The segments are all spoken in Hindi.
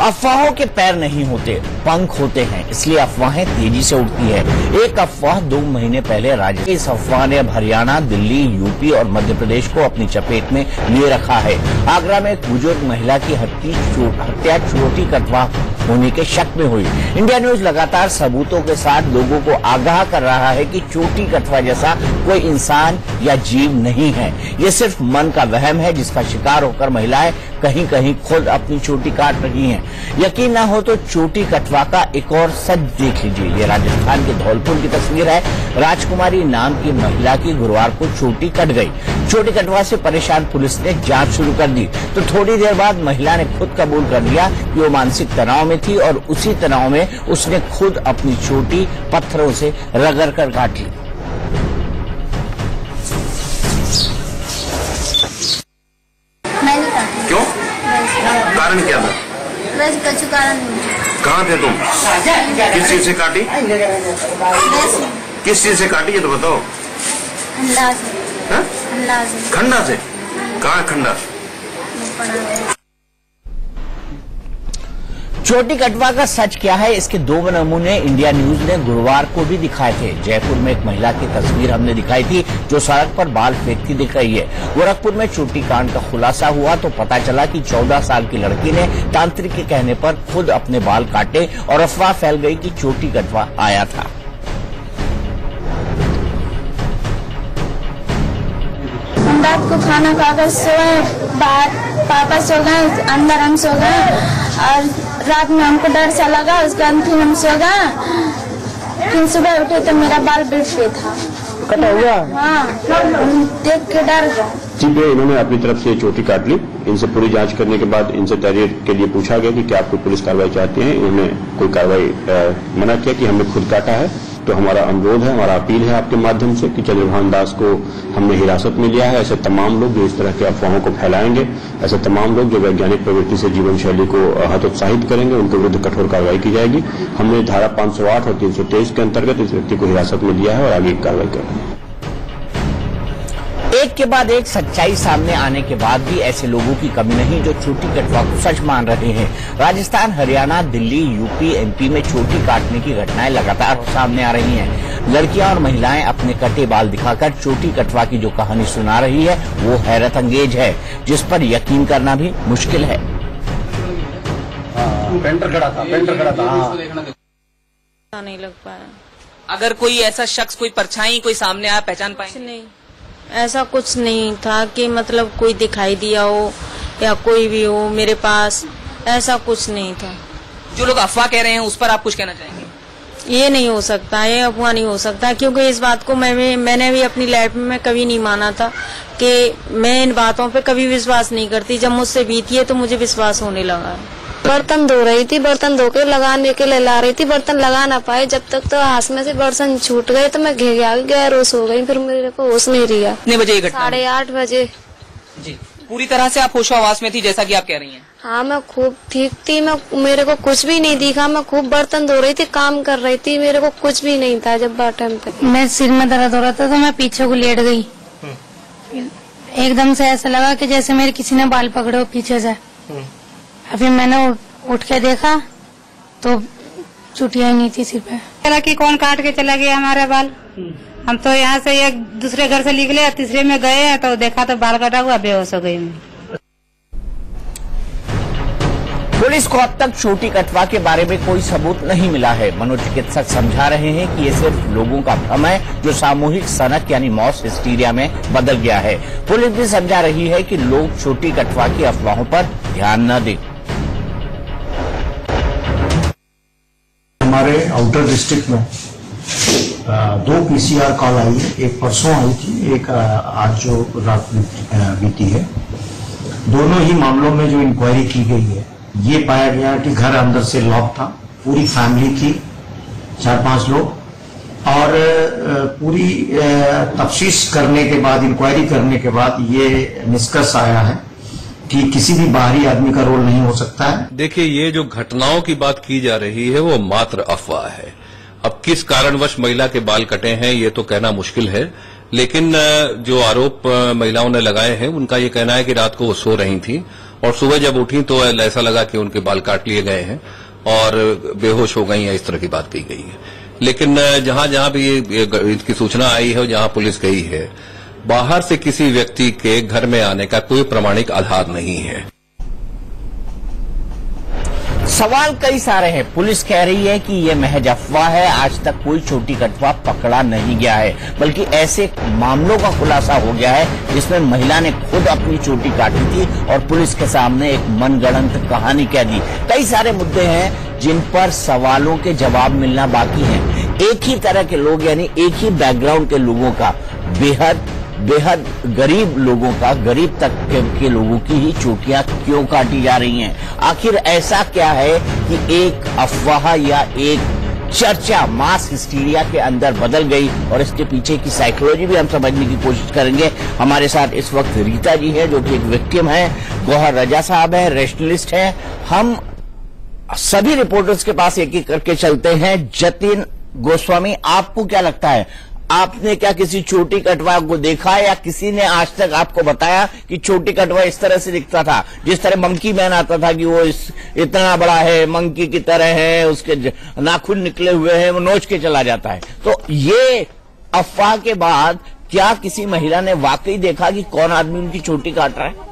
अफवाहों के पैर नहीं होते, पंख होते हैं, इसलिए अफवाहें तेजी से उड़ती है। एक अफवाह 2 महीने पहले राज्य इस अफवाह ने अब हरियाणा, दिल्ली, यूपी और मध्य प्रदेश को अपनी चपेट में लिए रखा है। आगरा में एक बुजुर्ग महिला की हत्या चोटी कटवा होने के शक में हुई। इंडिया न्यूज लगातार सबूतों के साथ लोगों को आगाह कर रहा है कि चोटी कटवा जैसा कोई इंसान या जीव नहीं है। ये सिर्फ मन का वहम है जिसका शिकार होकर महिलाएं कहीं कहीं खुद अपनी चोटी काट रही हैं। यकीन ना हो तो चोटी कटवा का एक और सच देख लीजिए। ये राजस्थान के धौलपुर की तस्वीर है। राजकुमारी नाम की महिला की गुरुवार को चोटी कट गई। चोटी कटवा से परेशान पुलिस ने जांच शुरू कर दी तो थोड़ी देर बाद महिला ने खुद कबूल कर लिया कि वो मानसिक तनाव में थी और उसी तनाव में उसने खुद अपनी चोटी पत्थरों से रगड़ कर काट ली। मैंने काटी। क्यों? कारण क्या था? वैसे कुछ कारण नहीं। कहाँ थे तुम? किस चीज से काटी? किस चीज से काटी ये तो बताओ। खंडा से। हाँ? खंडा से। खंडा से? कहाँ खंडा? चोटी कटवा का सच क्या है, इसके 2 नमूने इंडिया न्यूज ने गुरुवार को भी दिखाए थे। जयपुर में एक महिला की तस्वीर हमने दिखाई थी जो सड़क पर बाल फेंकती दिख रही है। गोरखपुर में चोटी कांड का खुलासा हुआ तो पता चला कि 14 साल की लड़की ने तांत्रिक के कहने पर खुद अपने बाल काटे और अफवाह फैल गई कि चोटी कटवा आया था। रात को खाना खाकर सोए, पापा सो गए, अंदर हम सो गए और रात में हमको डर सा लगा। उसके बाद फिर हम सो गए। फिर सुबह उठे तो मेरा बाल बेड पे था, कटा हुआ। हाँ, देख के डर गया। जी पे इन्होंने अपनी तरफ से चोटी काट ली। इनसे पूरी जांच करने के बाद इनसे तहरीर के लिए पूछा गया कि क्या आप कोई पुलिस कार्रवाई चाहते हैं। इन्होंने कोई कार्रवाई मना किया कि हमने खुद काटा है। तो हमारा अनुरोध है, हमारा अपील है आपके माध्यम से कि चंद्रभान दास को हमने हिरासत में लिया है। ऐसे तमाम लोग जो इस तरह के अफवाहों को फैलाएंगे, ऐसे तमाम लोग जो वैज्ञानिक प्रवृत्ति से जीवन शैली को हतोत्साहित करेंगे, उनके विरुद्ध कठोर कार्रवाई की जाएगी। हमने धारा 508 और 323 के अंतर्गत इस व्यक्ति को हिरासत में लिया है और आगे कार्रवाई कर रहे हैं। एक के बाद एक सच्चाई सामने आने के बाद भी ऐसे लोगों की कमी नहीं जो चोटी कटवा को सच मान रहे हैं। राजस्थान, हरियाणा, दिल्ली, यूपी, एमपी में चोटी काटने की घटनाएं लगातार सामने आ रही हैं। लड़कियां और महिलाएं अपने कटे बाल दिखाकर चोटी कटवा की जो कहानी सुना रही है वो हैरत अंगेज है, जिस पर यकीन करना भी मुश्किल है। पेंटर खड़ा था। नहीं लग पाया। अगर कोई ऐसा शख्स, कोई परछाई, कोई सामने आया, पहचान पाए? नहीं, ऐसा कुछ नहीं था कि मतलब कोई दिखाई दिया हो या कोई भी हो मेरे पास, ऐसा कुछ नहीं था। जो लोग अफवाह कह रहे हैं उस पर आप कुछ कहना चाहेंगे? ये नहीं हो सकता, ये अफवाह नहीं हो सकता, क्योंकि इस बात को मैंने भी अपनी लाइफ में कभी नहीं माना था कि मैं इन बातों पे कभी विश्वास नहीं करती। जब मुझसे बीती है तो मुझे विश्वास होने लगा। बर्तन धो रही थी, बर्तन धो के लगाने के लिए ला रही थी, बर्तन लगा ना पाए। जब तक तो हाथ में से बर्तन छूट गए तो मैं गैरोस हो गई। फिर मेरे को होश नहीं रहा। कितने बजे ये घटना? 8:30 बजे। जी, पूरी तरह से आप होशो-हवास में थी जैसा कि आप कह रही हैं? हाँ, मैं खूब ठीक थी। मेरे को कुछ भी नहीं दिखा। मैं खूब बर्तन धो रही थी, काम कर रही थी, मेरे को कुछ भी नहीं था। जब टाइम पे मैं सिर में दर्द हो रहा था तो मैं पीछे को लेट गई। एकदम से ऐसा लगा कि जैसे मेरे किसी ने बाल पकड़े हो पीछे से। अभी मैंने उठ के देखा तो चुटिया नहीं थी सिर पे। चला कि कौन काट के चला गया हमारे बाल। हम तो यहाँ से एक दूसरे घर से निकले, तीसरे में गए तो देखा तो बाल कटा हुआ, बेहोश हो गई मैं। पुलिस को अब तक चोटी कटवा के बारे में कोई सबूत नहीं मिला है। मनोचिकित्सक समझा रहे हैं कि ये सिर्फ लोगों का भ्रम है जो सामूहिक सनक यानी मॉस हिस्टीरिया में बदल गया है। पुलिस भी समझा रही है कि लोग चोटी कटवा की अफवाहों पर ध्यान न दें। हमारे आउटर डिस्ट्रिक्ट में 2 PCR कॉल आई है। एक परसों आई थी, एक आज जो रात बीती है। दोनों ही मामलों में जो इंक्वायरी की गई है ये पाया गया कि घर अंदर से लॉक था, पूरी फैमिली थी, 4-5 लोग। और पूरी तफ्तीश करने के बाद, इंक्वायरी करने के बाद ये निष्कर्ष आया है कि किसी भी बाहरी आदमी का रोल नहीं हो सकता है। देखिए, ये जो घटनाओं की बात की जा रही है वो मात्र अफवाह है। अब किस कारणवश महिला के बाल कटे हैं ये तो कहना मुश्किल है, लेकिन जो आरोप महिलाओं ने लगाए हैं उनका ये कहना है कि रात को वो सो रही थी और सुबह जब उठी तो ऐसा लगा कि उनके बाल काट लिए गए हैं और बेहोश हो गई हैं, इस तरह की बात कही गई है। लेकिन जहां जहां भी इसकी सूचना आई है और जहां पुलिस गई है, बाहर से किसी व्यक्ति के घर में आने का कोई प्रमाणिक आधार नहीं है। सवाल कई सारे हैं। पुलिस कह रही है कि ये महज अफवाह है, आज तक कोई चोटी कटवा पकड़ा नहीं गया है, बल्कि ऐसे मामलों का खुलासा हो गया है जिसमें महिला ने खुद अपनी चोटी काटी थी और पुलिस के सामने एक मनगढ़ंत कहानी कह दी। कई सारे मुद्दे हैं जिन पर सवालों के जवाब मिलना बाकी है। एक ही तरह के लोग, यानी एक ही बैकग्राउंड के लोगों का, बेहद गरीब लोगों का, गरीब तबके के लोगों की ही चोटियां क्यों काटी जा रही हैं? आखिर ऐसा क्या है कि एक अफवाह या एक चर्चा मास हिस्टीरिया के अंदर बदल गई, और इसके पीछे की साइकोलॉजी भी हम समझने की कोशिश करेंगे। हमारे साथ इस वक्त रीता जी है जो कि एक विक्टिम है, गौहर रजा साहब है, रेशनलिस्ट है। हम सभी रिपोर्टर्स के पास एक एक करके चलते हैं। जतिन गोस्वामी, आपको क्या लगता है, आपने क्या किसी चोटी कटवा को देखा या किसी ने आज तक आपको बताया कि चोटी कटवा इस तरह से दिखता था, जिस तरह मंकी मैन आता था कि वो इतना बड़ा है, मंकी की तरह है, उसके नाखून निकले हुए हैं, वो नोच के चला जाता है? तो ये अफवाह के बाद क्या किसी महिला ने वाकई देखा कि कौन आदमी उनकी चोटी काट रहा है?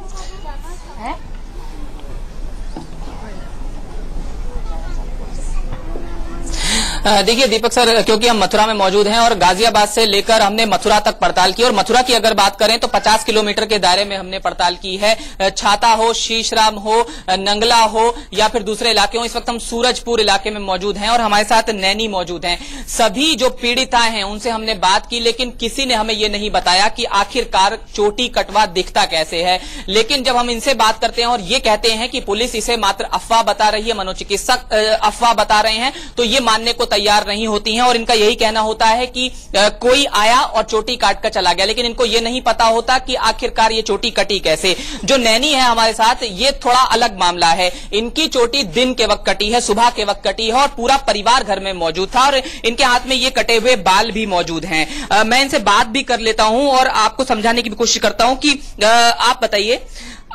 देखिए दीपक सर, क्योंकि हम मथुरा में मौजूद हैं और गाजियाबाद से लेकर हमने मथुरा तक पड़ताल की, और मथुरा की अगर बात करें तो 50 किलोमीटर के दायरे में हमने पड़ताल की है। छाता हो, शीशराम हो, नंगला हो या फिर दूसरे इलाके हो। इस वक्त हम सूरजपुर इलाके में मौजूद हैं और हमारे साथ नैनी मौजूद हैं। सभी जो पीड़िताएं हैं उनसे हमने बात की, लेकिन किसी ने हमें ये नहीं बताया कि आखिरकार चोटी कटवा दिखता कैसे है। लेकिन जब हम इनसे बात करते हैं और ये कहते हैं कि पुलिस इसे मात्र अफवाह बता रही है, मनोचिकित्सक अफवाह बता रहे हैं, तो ये मानने को तैयार नहीं होती हैं और इनका यही कहना होता है कि कोई आया और चोटी काट कर चला गया। लेकिन इनको ये नहीं पता होता कि आखिरकार ये चोटी कटी कैसे। जो नैनी है हमारे साथ, ये थोड़ा अलग मामला है। इनकी चोटी दिन के वक्त कटी है, सुबह के वक्त कटी है और पूरा परिवार घर में मौजूद था और इनके हाथ में ये कटे हुए बाल भी मौजूद हैं। मैं इनसे बात भी कर लेता हूं और आपको समझाने की भी कोशिश करता हूं कि आप बताइए,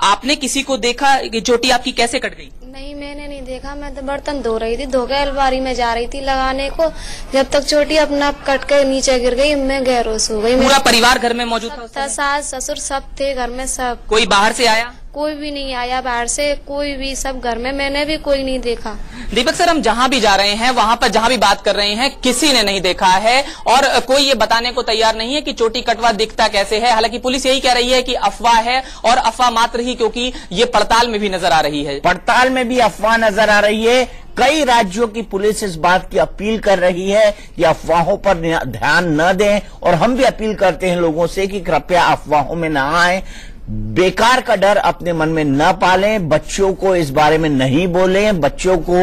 आपने किसी को देखा कि चोटी आपकी कैसे कट गई? नहीं, मैंने नहीं देखा। मैं तो बर्तन धो रही थी, धो के अलमारी में जा रही थी लगाने को, जब तक चोटी अपना कट के नीचे गिर गई, मैं गैरोस हो गई। पूरा परिवार घर में मौजूद था? सास ससुर सब थे घर में, सब। कोई बाहर से आया? कोई भी नहीं आया बाहर से, कोई भी, सब घर में, मैंने भी कोई नहीं देखा। दीपक सर, हम जहां भी जा रहे हैं, वहां पर जहां भी बात कर रहे हैं, किसी ने नहीं देखा है और कोई ये बताने को तैयार नहीं है कि चोटी कटवा दिखता कैसे है। हालांकि पुलिस यही कह रही है कि अफवाह है और अफवाह मात्र ही, क्योंकि ये पड़ताल में भी नजर आ रही है। पड़ताल में भी अफवाह नजर आ रही है। कई राज्यों की पुलिस इस बात की अपील कर रही है कि अफवाहों पर ध्यान न दें, और हम भी अपील करते हैं लोगों से कि कृपया अफवाहों में न आए, बेकार का डर अपने मन में न पालें, बच्चों को इस बारे में नहीं बोलें। बच्चों को,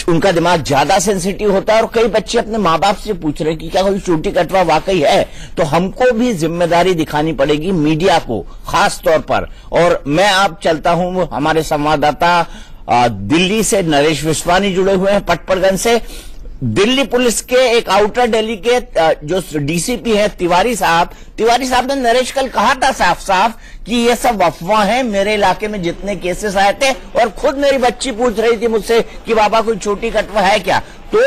उनका दिमाग ज्यादा सेंसिटिव होता है और कई बच्चे अपने माँ बाप से पूछ रहे हैं कि क्या कोई चोटी कटवा वाकई है। तो हमको भी जिम्मेदारी दिखानी पड़ेगी, मीडिया को खास तौर पर। और मैं अब चलता हूं, हमारे संवाददाता दिल्ली से नरेश विश्वानी जुड़े हुए हैं पटपड़गंज से। दिल्ली पुलिस के एक आउटर दिल्ली के जो डीसीपी है तिवारी साहब ने नरेश कल कहा था साफ साफ कि ये सब अफवाह है। मेरे इलाके में जितने केसेस आए थे, और खुद मेरी बच्ची पूछ रही थी मुझसे कि बाबा कोई चोटी कटवा है क्या। तो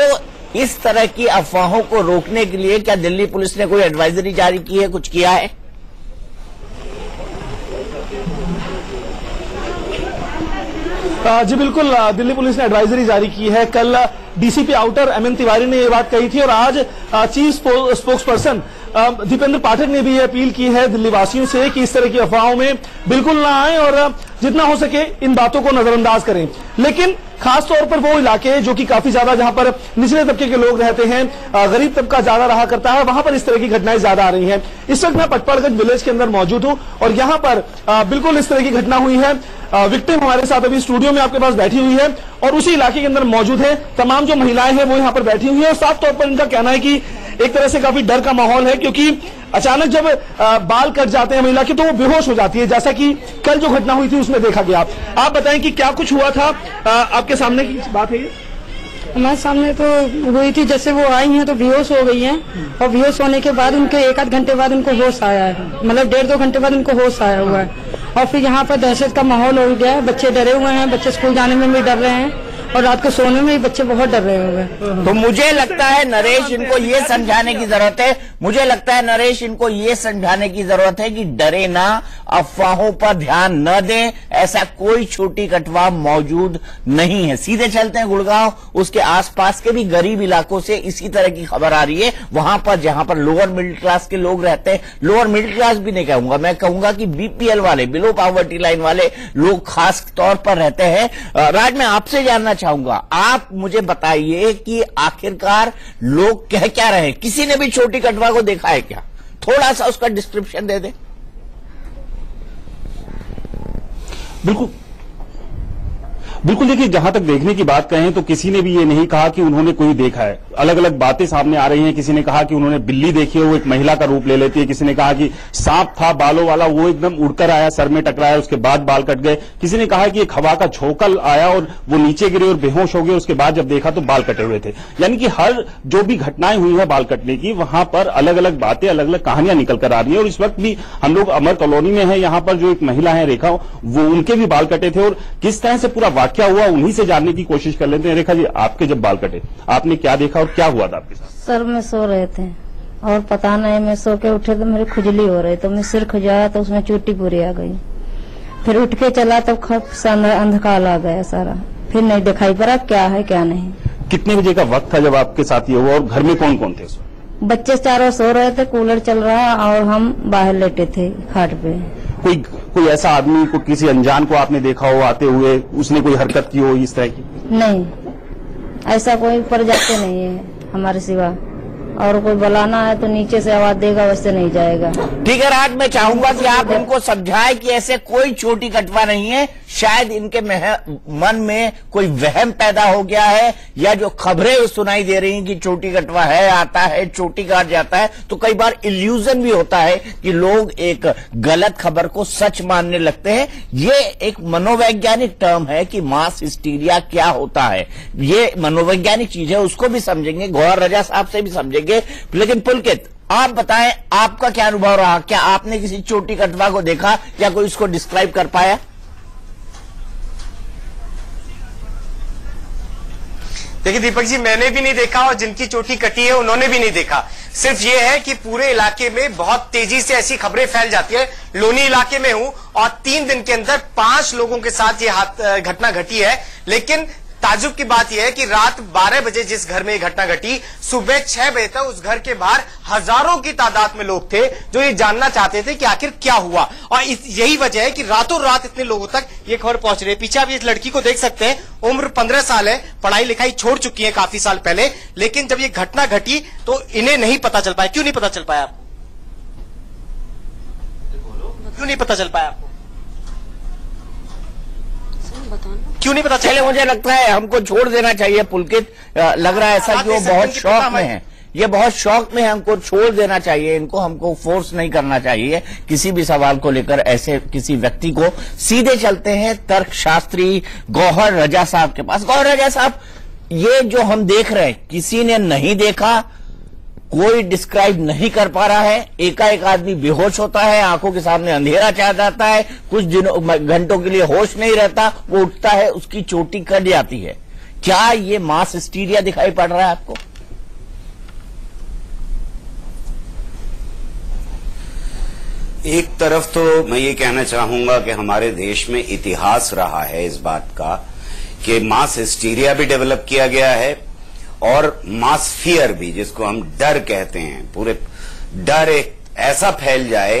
इस तरह की अफवाहों को रोकने के लिए क्या दिल्ली पुलिस ने कोई एडवाइजरी जारी की है, कुछ किया है? जी बिल्कुल, दिल्ली पुलिस ने एडवाइजरी जारी की है। कल डीसीपी आउटर एमएन तिवारी ने ये बात कही थी और आज चीफ स्पोक्स पर्सन दीपेंद्र पाठक ने भी ये अपील की है दिल्ली वासियों से कि इस तरह की अफवाहों में बिल्कुल ना आए और जितना हो सके इन बातों को नजरअंदाज करें। लेकिन खास तौर पर वो इलाके जो कि काफी ज्यादा, जहां पर निचले तबके के लोग रहते हैं, गरीब तबका ज्यादा रहा करता है, वहां पर इस तरह की घटनाएं ज्यादा आ रही हैं। इस वक्त मैं पटपड़गंज विलेज के अंदर मौजूद हूं और यहां पर बिल्कुल इस तरह की घटना हुई है। विक्टिम हमारे साथ अभी स्टूडियो में आपके पास बैठी हुई है और उसी इलाके के अंदर मौजूद है। तमाम जो महिलाएं हैं वो यहाँ पर बैठी हुई है और साफ तौर पर इनका कहना है कि एक तरह से काफी डर का माहौल है, क्योंकि अचानक जब बाल कट जाते हैं महिला के तो वो बेहोश हो जाती है, जैसा कि कल जो घटना हुई थी उसमें देखा गया। आप बताएं कि क्या कुछ हुआ था, आपके सामने की बात है ये? हमारे सामने तो हुई थी, जैसे वो आई हैं तो बेहोश हो गई हैं और बेहोश होने के बाद उनके 1 आध घंटे बाद उनको होश आया है, मतलब 1.5-2 घंटे बाद उनको होश आया हुआ है। और फिर यहाँ पर दहशत का माहौल हो गया है, बच्चे डरे हुए हैं, बच्चे स्कूल जाने में भी डर रहे हैं और रात को सोने में भी बच्चे बहुत डर रहे हुए हैं। तो मुझे लगता है नरेश इनको ये समझाने की जरूरत है, मुझे लगता है नरेश इनको ये समझाने की जरूरत है कि डरे ना, अफवाहों पर ध्यान न दें, ऐसा कोई छोटी कटवा मौजूद नहीं है। सीधे चलते हैं गुड़गांव, उसके आसपास के भी गरीब इलाकों से इसी तरह की खबर आ रही है। वहां पर जहां पर लोअर मिडिल क्लास के लोग रहते हैं, लोअर मिडिल क्लास भी नहीं कहूंगा, मैं कहूंगा कि बीपीएल वाले, बिलो पॉवर्टी लाइन वाले लोग खास तौर पर रहते हैं। राज, मैं आपसे जानना चाहूंगा, आप मुझे बताइए कि आखिरकार लोग कह क्या रहे हैं? किसी ने भी छोटी कटवा को देखा है क्या? थोड़ा सा उसका डिस्क्रिप्शन दे दे। बिल्कुल देखिए, जहां तक देखने की बात कहें तो किसी ने भी ये नहीं कहा कि उन्होंने कोई देखा है। अलग अलग बातें सामने आ रही हैं। किसी ने कहा कि उन्होंने बिल्ली देखी है, वो एक महिला का रूप ले लेती है। किसी ने कहा कि सांप था बालों वाला, वो एकदम उड़कर आया, सर में टकराया, उसके बाद बाल कट गए। किसी ने कहा कि एक हवा का झोंका आया और वो नीचे गिरे और बेहोश हो गए, उसके बाद जब देखा तो बाल कटे हुए थे। यानी कि हर जो भी घटनाएं हुई है बाल कटने की, वहां पर अलग अलग बातें, अलग अलग कहानियां निकल कर आ रही है। और इस वक्त भी हम लोग अमर कॉलोनी में है, यहाँ पर जो एक महिला है रेखा, वो उनके भी बाल कटे थे। और किस तरह से पूरा वाकया हुआ उन्हीं से जानने की कोशिश कर लेते हैं। रेखा जी, आपके जब बाल कटे आपने क्या देखा और क्या हुआ था आपके साथ? सर मैं सो रहे थे और पता नहीं, मैं सो के उठे तो मेरी खुजली हो रही, तो मैं सिर खुजाया तो उसमें चोटी पूरी आ गई। फिर उठ के चला तो अंधकार आ गया सारा, फिर नहीं दिखाई पड़ा क्या है क्या नहीं। कितने बजे का वक्त था जब आपके साथ ये हुआ और घर में कौन कौन थे? बच्चे चारों सो रहे थे, कूलर चल रहा और हम बाहर लेटे थे खाट पे। कोई ऐसा आदमी को, किसी अनजान को आपने देखा हो आते हुए, उसने कोई हरकत की हो इस तरह की? नहीं, ऐसा कोई पर जाते नहीं है हमारे सिवा, और कोई बुलाना है तो नीचे से आवाज देगा, वैसे नहीं जाएगा। ठीक है राज, मैं चाहूंगा कि आप उनको समझाएं कि ऐसे कोई छोटी कटवा नहीं है। शायद इनके मन में कोई वहम पैदा हो गया है, या जो खबरें सुनाई दे रही हैं कि छोटी कटवा है, आता है, चोटी काट जाता है, तो कई बार इल्यूजन भी होता है कि लोग एक गलत खबर को सच मानने लगते हैं। ये एक मनोवैज्ञानिक टर्म है कि मास हिस्टीरिया क्या होता है, ये मनोवैज्ञानिक चीज है, उसको भी समझेंगे, गौहर रजा साहब से भी समझेंगे। लेकिन पुलकित, आप बताएं आपका क्या अनुभव रहा? क्या आपने किसी छोटी कटवा को देखा या कोई इसको डिस्क्राइब कर पाया? देखिए दीपक जी, मैंने भी नहीं देखा और जिनकी चोटी कटी है उन्होंने भी नहीं देखा। सिर्फ ये है कि पूरे इलाके में बहुत तेजी से ऐसी खबरें फैल जाती है। लोनी इलाके में हूं और 3 दिन के अंदर 5 लोगों के साथ ये घटना घटी है। लेकिन ताजुब की बात यह है कि रात 12 बजे जिस घर में ये घटना घटी, सुबह 6 बजे तक उस घर के बाहर हजारों की तादाद में लोग थे जो ये जानना चाहते थे कि आखिर क्या हुआ। और यही वजह है कि रातों रात इतने लोगों तक ये खबर पहुंच रही है। पीछे आप इस लड़की को देख सकते हैं, उम्र 15 साल है, पढ़ाई लिखाई छोड़ चुकी है काफी साल पहले। लेकिन जब ये घटना घटी तो इन्हें नहीं पता चल पाया। क्यों नहीं पता चल पाया आपको? क्यों नहीं पता चल पाया आपको? क्यों नहीं पता चले? मुझे लगता है हमको छोड़ देना चाहिए पुलकित, लग रहा है ऐसा कि वो बहुत शौक में है, ये बहुत शौक में है, हमको छोड़ देना चाहिए इनको, हमको फोर्स नहीं करना चाहिए किसी भी सवाल को लेकर ऐसे किसी व्यक्ति को। सीधे चलते हैं तर्कशास्त्री गौहर रजा साहब के पास। गौहर रजा साहब, ये जो हम देख रहे हैं किसी ने नहीं देखा, कोई डिस्क्राइब नहीं कर पा रहा है, एकाएक आदमी बेहोश होता है, आंखों के सामने अंधेरा छा जाता है, कुछ दिनों घंटों के लिए होश नहीं रहता, वो उठता है, उसकी चोटी कट जाती है। क्या ये मास हिस्टीरिया दिखाई पड़ रहा है आपको? एक तरफ तो मैं ये कहना चाहूंगा कि हमारे देश में इतिहास रहा है इस बात का कि मास हिस्टीरिया भी डेवलप किया गया है और मास फियर भी, जिसको हम डर कहते हैं। पूरे डर एक ऐसा फैल जाए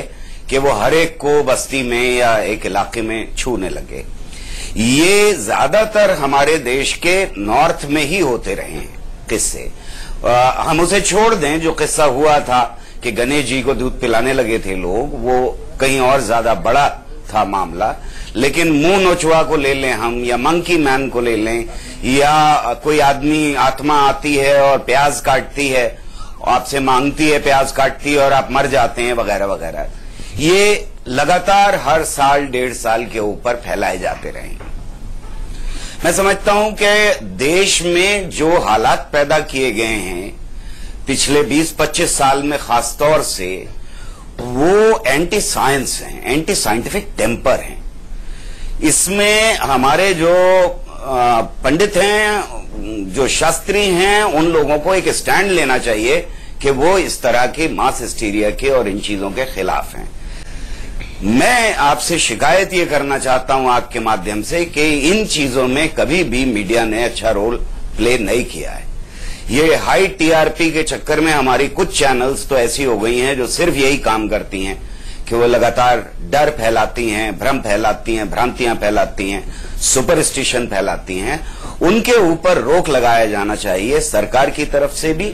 कि वो हर एक को बस्ती में या एक इलाके में छूने लगे। ये ज्यादातर हमारे देश के नॉर्थ में ही होते रहे हैं किस्से। हम उसे छोड़ दें जो किस्सा हुआ था कि गणेश जी को दूध पिलाने लगे थे लोग, वो कहीं और ज्यादा बड़ा था मामला। लेकिन मुंह नोचुआ को ले लें हम, या मंकी मैन को ले लें, या कोई आदमी आत्मा आती है और प्याज काटती है, आपसे मांगती है, प्याज काटती है और आप मर जाते हैं, वगैरह वगैरह, ये लगातार हर साल 1.5 साल के ऊपर फैलाए जाते रहे। मैं समझता हूं कि देश में जो हालात पैदा किए गए हैं पिछले 20-25 साल में, खासतौर से वो एंटी साइंस हैं, एंटी साइंटिफिक टेम्पर हैं। इसमें हमारे जो पंडित हैं, जो शास्त्री हैं, उन लोगों को एक स्टैंड लेना चाहिए कि वो इस तरह के मास हिस्टीरिया के और इन चीजों के खिलाफ हैं। मैं आपसे शिकायत ये करना चाहता हूं आपके माध्यम से कि इन चीजों में कभी भी मीडिया ने अच्छा रोल प्ले नहीं किया है। ये हाई टीआरपी के चक्कर में हमारी कुछ चैनल्स तो ऐसी हो गई हैं जो सिर्फ यही काम करती हैं कि वो लगातार डर फैलाती हैं, भ्रम फैलाती हैं, भ्रांतियां फैलाती हैं, सुपरस्टिशन फैलाती हैं। उनके ऊपर रोक लगाया जाना चाहिए सरकार की तरफ से भी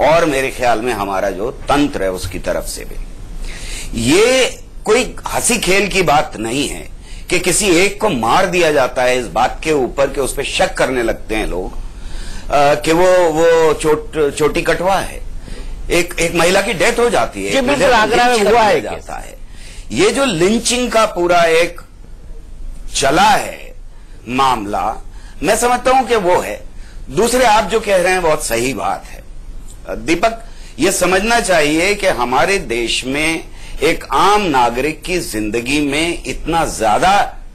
और मेरे ख्याल में हमारा जो तंत्र है उसकी तरफ से भी। ये कोई हंसी खेल की बात नहीं है कि किसी एक को मार दिया जाता है इस बात के ऊपर कि उस पर शक करने लगते हैं लोग कि वो चोटी कटवा है। एक महिला की डेथ हो जाती है, बिल्कुल आगरा में हुआ है जाता है। ये जो लिंचिंग का पूरा एक चला है मामला, मैं समझता हूं कि वो है। दूसरे आप जो कह रहे हैं बहुत सही बात है दीपक, ये समझना चाहिए कि हमारे देश में एक आम नागरिक की जिंदगी में इतना ज्यादा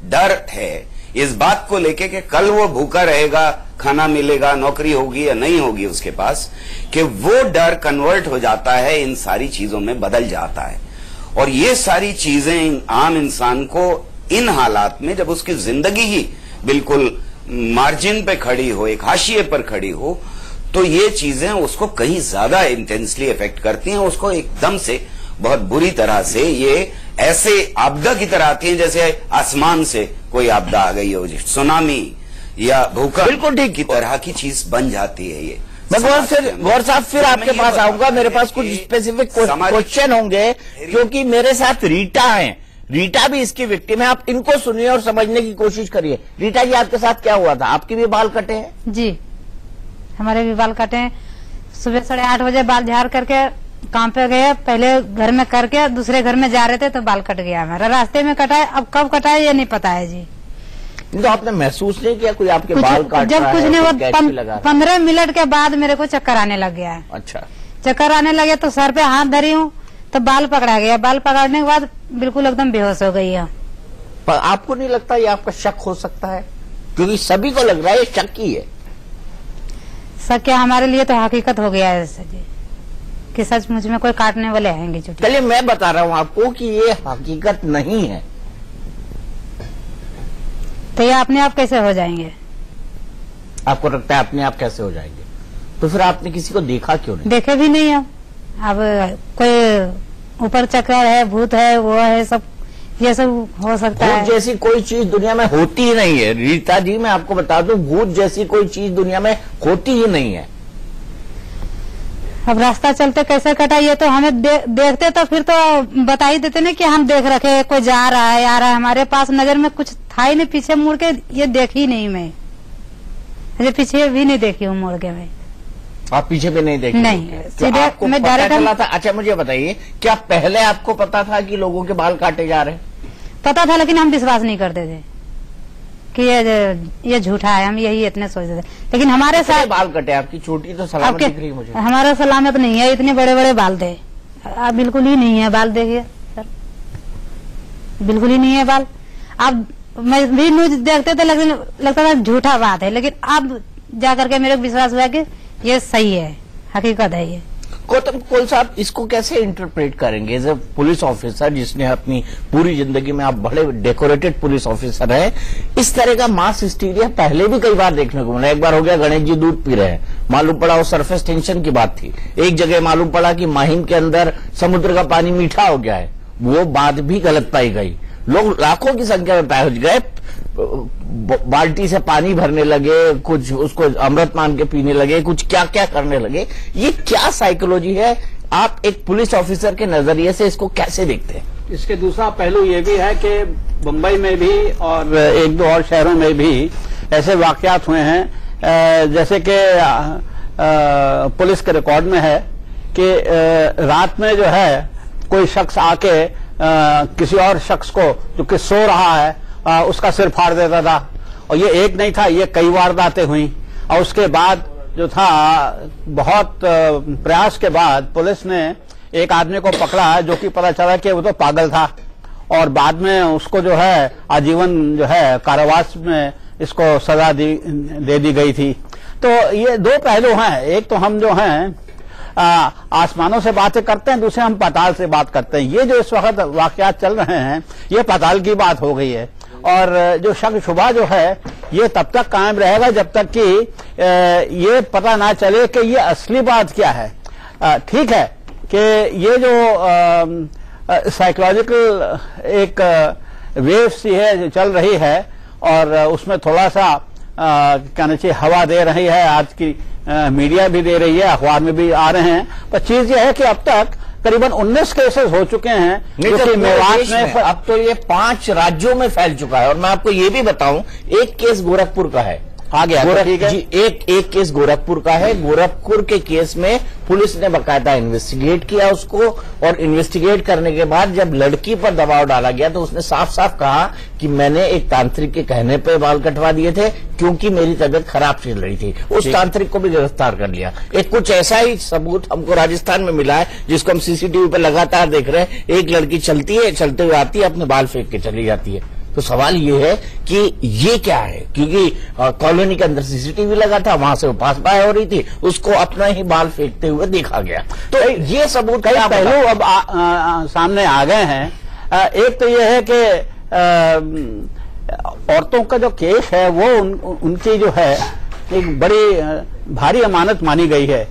डर है इस बात को लेके कि कल वो भूखा रहेगा, खाना मिलेगा, नौकरी होगी या नहीं होगी उसके पास, कि वो डर कन्वर्ट हो जाता है, इन सारी चीजों में बदल जाता है। और ये सारी चीजें आम इंसान को इन हालात में, जब उसकी जिंदगी ही बिल्कुल मार्जिन पे खड़ी हो, एक हाशिए पर खड़ी हो, तो ये चीजें उसको कहीं ज्यादा इंटेंसली इफेक्ट करती हैं। उसको एकदम से बहुत बुरी तरह से ये ऐसे आपदा की तरह आती है जैसे आसमान से कोई आपदा आ गई हो, सुनामी या भूकंप बिल्कुल ठीक की तरह की चीज बन जाती है ये। गौर साहब फिर आपके पास आऊंगा, मेरे पास कुछ स्पेसिफिक क्वेश्चन होंगे क्योंकि मेरे साथ रीटा हैं। रीटा भी इसकी विक्टिम है, आप इनको सुनिए और समझने की कोशिश करिए। रीटा जी, आपके साथ क्या हुआ था? आपके भी बाल कटे हैं? जी, हमारे भी बाल कटे हैं। सुबह 8:30 बजे बाल झाड़ करके काम पे गए, पहले घर में करके दूसरे घर में जा रहे थे तो बाल कट गया हमारा, रास्ते में कटा है। अब कब कटा है ये नहीं पता है जी। तो आपने महसूस नहीं किया कोई आपके बाल काट जब रहा कुछ है, नहीं, वो 15 मिनट के बाद मेरे को चक्कर आने लग गया है। अच्छा, चक्कर आने लगे तो सर पे हाथ धरी हूँ तो बाल पकड़ा गया। बाल पकड़ने के बाद बिल्कुल एकदम बेहोश हो गई है। पर आपको नहीं लगता ये आपका शक हो सकता है? क्योंकि सभी को लग रहा है ये शक ही है। शक क्या, हमारे लिए तो हकीकत हो गया है जी कि सचमुच में कोई काटने वाले आएंगे। चलिए मैं बता रहा हूँ आपको कि ये हकीकत नहीं है। तो ये अपने आप कैसे हो जाएंगे? आपको लगता है अपने आप कैसे हो जाएंगे? तो फिर आपने किसी को देखा क्यों नहीं? देखे भी नहीं हम। अब कोई ऊपर चक्र है, भूत है, वो है, सब ये सब हो सकता है। भूत जैसी कोई चीज दुनिया में होती ही नहीं है रीता जी, मैं आपको बता दूं, भूत जैसी कोई चीज दुनिया में होती ही नहीं है। अब रास्ता चलते कैसे कटा, ये तो हमें देखते तो फिर तो बता ही देते ना कि हम देख रखे कोई जा रहा है, आ रहा है। हमारे पास नजर में कुछ था ही नहीं, पीछे मुड़ के ये देखी नहीं मैं, मुझे पीछे भी नहीं देखी हूँ मुड़ के मैं। आप पीछे भी नहीं देखे? नहीं, सीधे मैं डायरेक्ट चला था। अच्छा मुझे बताइए, क्या पहले आपको पता था कि लोगों के बाल काटे जा रहे हैं? पता था, लेकिन हम विश्वास नहीं करते थे कि ये झूठा है, हम यही इतने सोचते थे। लेकिन हमारे साथ बाल कटे, आपकी चोटी तो सलामत दिख रही है मुझे। हमारा सलामत नहीं है, इतने बड़े बड़े बाल थे। अब बिल्कुल ही नहीं है बाल, देखिए सर, बिल्कुल ही नहीं है बाल। अब मैं भी न्यूज देखते थे, लेकिन लगता था झूठा बात है, लेकिन अब जाकर के मेरे को विश्वास हुआ कि ये सही है, हकीकत है ये। गौतम कोल साहब, इसको कैसे इंटरप्रेट करेंगे एज ए पुलिस ऑफिसर, जिसने अपनी पूरी जिंदगी में, आप बड़े डेकोरेटेड पुलिस ऑफिसर हैं, इस तरह का मास हिस्टीरिया पहले भी कई बार देखने को मिला। एक बार हो गया गणेश जी दूध पी रहे हैं, मालूम पड़ा वो सरफेस टेंशन की बात थी। एक जगह मालूम पड़ा कि माहिम के अंदर समुद्र का पानी मीठा हो गया है, वो बात भी गलत पाई गई। लोग लाखों की संख्या में पहुंच गए, बाल्टी से पानी भरने लगे, कुछ उसको अमृत मान के पीने लगे, कुछ क्या क्या करने लगे। ये क्या साइकोलॉजी है? आप एक पुलिस ऑफिसर के नजरिए से इसको कैसे देखते हैं? इसके दूसरा पहलू ये भी है कि बंबई में भी और एक दो और शहरों में भी ऐसे वाकयात हुए हैं, जैसे कि पुलिस के रिकॉर्ड में है कि रात में जो है कोई शख्स आके किसी और शख्स को जो कि सो रहा है उसका सिर फाड़ देता था, और ये एक नहीं था, ये कई वारदातें हुई। और उसके बाद जो था, बहुत प्रयास के बाद पुलिस ने एक आदमी को पकड़ा, जो कि पता चला कि वो तो पागल था, और बाद में उसको जो है आजीवन जो है कारावास में इसको सजा दे दी गई थी। तो ये दो पहलू हैं, एक तो हम जो हैं आसमानों से बातें करते हैं, दूसरे हम पाताल से बात करते हैं। ये जो इस वक्त वाकयात चल रहे हैं, ये पाताल की बात हो गई है, और जो शक शुबा जो है ये तब तक कायम रहेगा जब तक कि ये पता ना चले कि ये असली बात क्या है। ठीक है कि ये जो साइकोलॉजिकल एक वेव सी है जो चल रही है, और उसमें थोड़ा सा कहना चाहिए हवा दे रही है, आज की मीडिया भी दे रही है, अखबार में भी आ रहे हैं। पर चीज ये है कि अब तक करीबन 19 केसेस हो चुके हैं, जो कि मेवात में अब तो ये 5 राज्यों में फैल चुका है। और मैं आपको ये भी बताऊं, एक केस गोरखपुर का है, आ गया ठीक है जी, एक केस गोरखपुर का है। गोरखपुर के केस में पुलिस ने बकायदा इन्वेस्टिगेट किया उसको, और इन्वेस्टिगेट करने के बाद जब लड़की पर दबाव डाला गया तो उसने साफ साफ कहा कि मैंने एक तांत्रिक के कहने पे बाल कटवा दिए थे, क्योंकि मेरी तबीयत खराब चल रही थी। उस तांत्रिक को भी गिरफ्तार कर लिया। एक कुछ ऐसा ही सबूत हमको राजस्थान में मिला है, जिसको हम सीसीटीवी पे लगातार देख रहे हैं। एक लड़की चलती है, चलते हुए आती है, अपने बाल फेंक के चली जाती है। तो सवाल ये है कि ये क्या है, क्योंकि कॉलोनी के अंदर सीसीटीवी लगा था, वहां से वो पास बाय हो रही थी, उसको अपना ही बाल फेंकते हुए देखा गया। तो ये सबूत कई पहलू अब सामने आ गए हैं। एक तो ये है कि औरतों का जो केस है वो उनकी जो है एक बड़ी भारी अमानत मानी गई है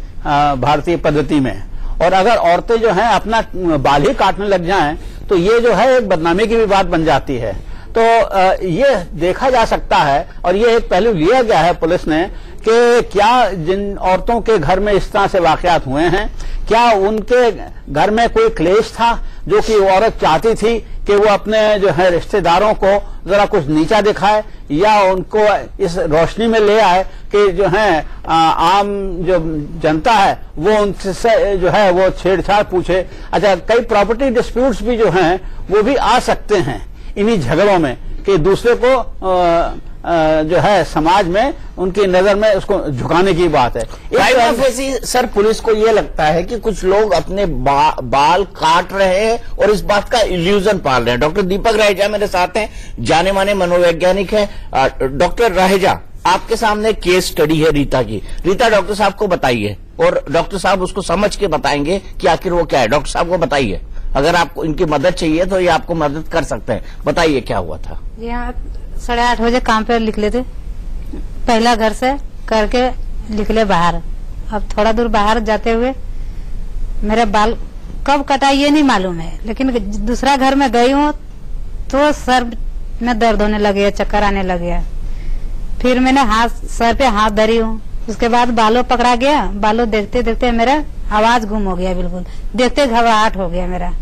भारतीय पद्धति में, और अगर औरतें जो हैं अपना बाल ही काटने लग जाएं तो ये जो है एक बदनामी की भी बात बन जाती है। तो ये देखा जा सकता है, और ये एक पहलू लिया गया है पुलिस ने कि क्या जिन औरतों के घर में इस तरह से वाकयात हुए हैं, क्या उनके घर में कोई क्लेश था, जो कि वो औरत चाहती थी कि वो अपने जो है रिश्तेदारों को जरा कुछ नीचा दिखाए, या उनको इस रोशनी में ले आए कि जो है आम जो जनता है वो उनसे जो है वो छेड़छाड़ पूछे। अच्छा, कई प्रॉपर्टी डिस्प्यूट्स भी जो हैं वो भी आ सकते हैं इन्हीं झगड़ों में, कि दूसरे को जो है समाज में उनकी नजर में उसको झुकाने की बात है। सर, पुलिस को ये लगता है कि कुछ लोग अपने बाल काट रहे हैं और इस बात का इल्यूजन पाल रहे हैं। डॉक्टर दीपक रहेजा मेरे साथ हैं, जाने माने मनोवैज्ञानिक हैं। डॉक्टर रहेजा, आपके सामने केस स्टडी है रीता की। रीता डॉक्टर साहब को बताइए, और डॉक्टर साहब उसको समझ के बताएंगे कि आखिर वो क्या है। डॉक्टर साहब को बताइए, अगर आपको इनकी मदद चाहिए तो ये आपको मदद कर सकते हैं। बताइए क्या हुआ था। यहाँ 8:30 बजे काम पे निकले थे, पहला घर से करके निकले बाहर। अब थोड़ा दूर बाहर जाते हुए मेरे बाल कब कटा ये नहीं मालूम है, लेकिन दूसरा घर में गई हूँ तो सर में दर्द होने लगे, चक्कर आने लगे। फिर मैंने सर पे हाथ धरी हूँ, उसके बाद बालों पकड़ा गया। बालों देखते देखते मेरा आवाज गुम हो गया, बिल्कुल देखते घबराहट हो गया मेरा।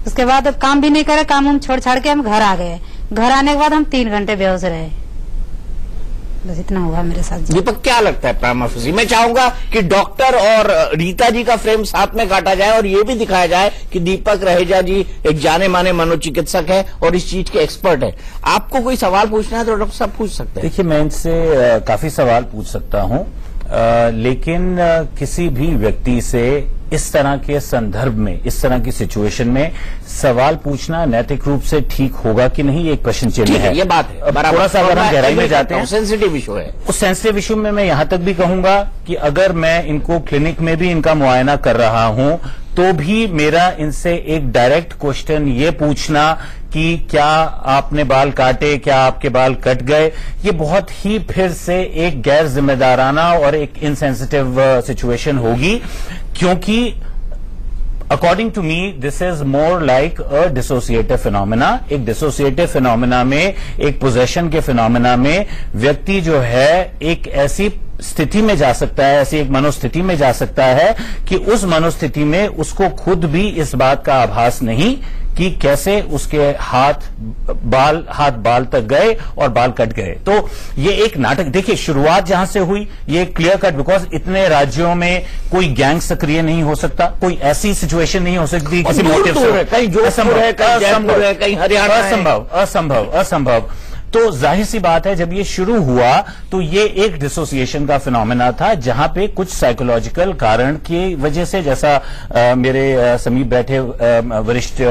उसके बाद काम भी नहीं करे, काम हम छोड़ छाड़ के हम घर आ गए। घर आने के बाद हम 3 घंटे बेहोश रहे। बस इतना हुआ मेरे साथ। दीपक, क्या लगता है प्राइमा फेसी? मैं चाहूंगा कि डॉक्टर और रीता जी का फ्रेम साथ में काटा जाए, और ये भी दिखाया जाए कि दीपक रहेजा जी एक जाने माने मनोचिकित्सक है और इस चीज के एक्सपर्ट है। आपको कोई सवाल पूछना है तो डॉक्टर साहब पूछ सकते हैं। देखिए, मैं इनसे काफी सवाल पूछ सकता हूं, लेकिन किसी भी व्यक्ति से इस तरह के संदर्भ में, इस तरह की सिचुएशन में सवाल पूछना नैतिक रूप से ठीक होगा कि नहीं, ये एक प्रश्न चिन्ह है। ये बात है, थोड़ा सा अगर हम गहराई में जाते हैं, सेंसिटिव इशू है। उस सेंसिटिव इशू में मैं यहां तक भी कहूंगा कि अगर मैं इनको क्लिनिक में भी इनका मुआयना कर रहा हूं तो भी मेरा इनसे एक डायरेक्ट क्वेश्चन ये पूछना कि क्या आपने बाल काटे, क्या आपके बाल कट गए, ये बहुत ही फिर से एक गैर जिम्मेदाराना और एक इनसेंसिटिव सिचुएशन होगी, क्योंकि according to me this is more like a dissociative phenomena. एक डिसोसिएटिव फिनोमेना में, एक पोजेशन के फिनोमेना में व्यक्ति जो है एक ऐसी स्थिति में जा सकता है, ऐसी एक मनोस्थिति में जा सकता है कि उस मनोस्थिति में उसको खुद भी इस बात का आभास नहीं कि कैसे उसके हाथ बाल तक गए और बाल कट गए। तो ये एक नाटक, देखिए शुरुआत जहां से हुई ये क्लियर कट, बिकॉज इतने राज्यों में कोई गैंग सक्रिय नहीं हो सकता, कोई ऐसी सिचुएशन नहीं हो सकती किसी मोटिव से, कहीं जोधपुर है, कहीं जयपुर है, कहीं हरियाणा है। असंभव। तो जाहिर सी बात है जब ये शुरू हुआ तो ये एक डिसोसिएशन का फिनोमेना था, जहां पे कुछ साइकोलॉजिकल कारण की वजह से, जैसा मेरे समीप बैठे वरिष्ठ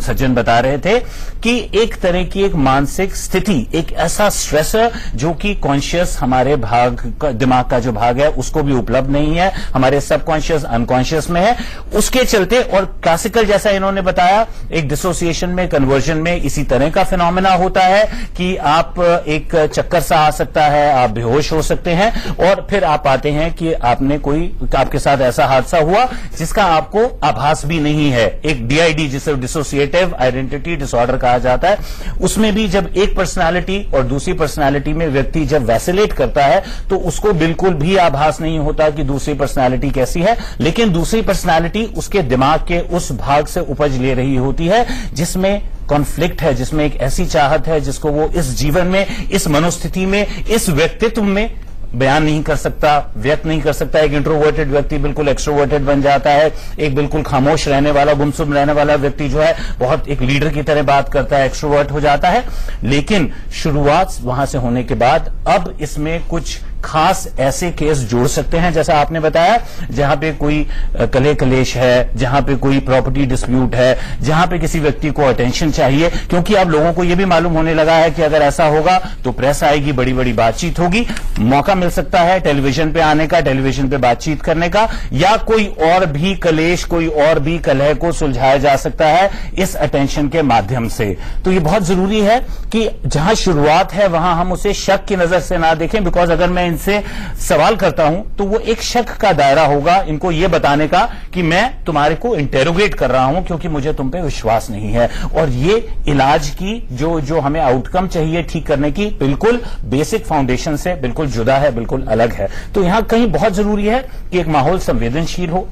सज्जन बता रहे थे कि एक तरह की एक मानसिक स्थिति, एक ऐसा स्ट्रेसर जो कि कॉन्शियस हमारे दिमाग का जो भाग है उसको भी उपलब्ध नहीं है, हमारे सबकॉन्शियस अनकॉन्शियस में है, उसके चलते। और क्लासिकल जैसा इन्होंने बताया, एक डिसोसिएशन में, कन्वर्जन में इसी तरह का फिनोमेना होता है कि आप एक चक्कर सा आ सकता है, आप बेहोश हो सकते हैं और फिर आप पाते हैं कि आपके साथ ऐसा हादसा हुआ जिसका आपको आभास भी नहीं है। एक डीआईडी, जिसे डिसोसिएटिव आइडेंटिटी डिसऑर्डर कहा जाता है, उसमें भी जब एक पर्सनालिटी और दूसरी पर्सनालिटी में व्यक्ति जब वैसिलेट करता है तो उसको बिल्कुल भी आभास नहीं होता कि दूसरी पर्सनालिटी कैसी है, लेकिन दूसरी पर्सनालिटी उसके दिमाग के उस भाग से उपज ले रही होती है जिसमें कॉन्फ्लिक्ट है, जिसमें एक ऐसी चाहत है जिसको वो इस जीवन में, इस मनोस्थिति में, इस व्यक्तित्व में बयान नहीं कर सकता, व्यक्त नहीं कर सकता। एक इंट्रोवर्टेड व्यक्ति बिल्कुल एक्सट्रोवर्टेड बन जाता है, एक बिल्कुल खामोश रहने वाला, गुमसुम रहने वाला व्यक्ति जो है बहुत एक लीडर की तरह बात करता है, एक्सट्रोवर्ट हो जाता है। लेकिन शुरुआत वहां से होने के बाद अब इसमें कुछ खास ऐसे केस जोड़ सकते हैं, जैसा आपने बताया, जहां पे कोई कलह कलेश है, जहां पे कोई प्रॉपर्टी डिस्प्यूट है, जहां पे किसी व्यक्ति को अटेंशन चाहिए, क्योंकि अब लोगों को यह भी मालूम होने लगा है कि अगर ऐसा होगा तो प्रेस आएगी, बड़ी बड़ी बातचीत होगी, मौका मिल सकता है टेलीविजन पे आने का, टेलीविजन पे बातचीत करने का, या कोई और भी कलेश, कोई और भी कलह को सुलझाया जा सकता है इस अटेंशन के माध्यम से। तो ये बहुत जरूरी है कि जहां शुरुआत है वहां हम उसे शक की नजर से ना देखें, बिकॉज अगर मैं इनसे सवाल करता हूं तो वो एक शक का दायरा होगा इनको ये बताने का कि मैं तुम्हारे को इंटेरोगेट कर रहा हूं क्योंकि मुझे तुम पे विश्वास नहीं है। और ये इलाज की जो हमें आउटकम चाहिए ठीक करने की, बिल्कुल बेसिक फाउंडेशन से बिल्कुल जुदा है, बिल्कुल अलग है। तो यहां कहीं बहुत जरूरी है कि एक माहौल संवेदनशील हो,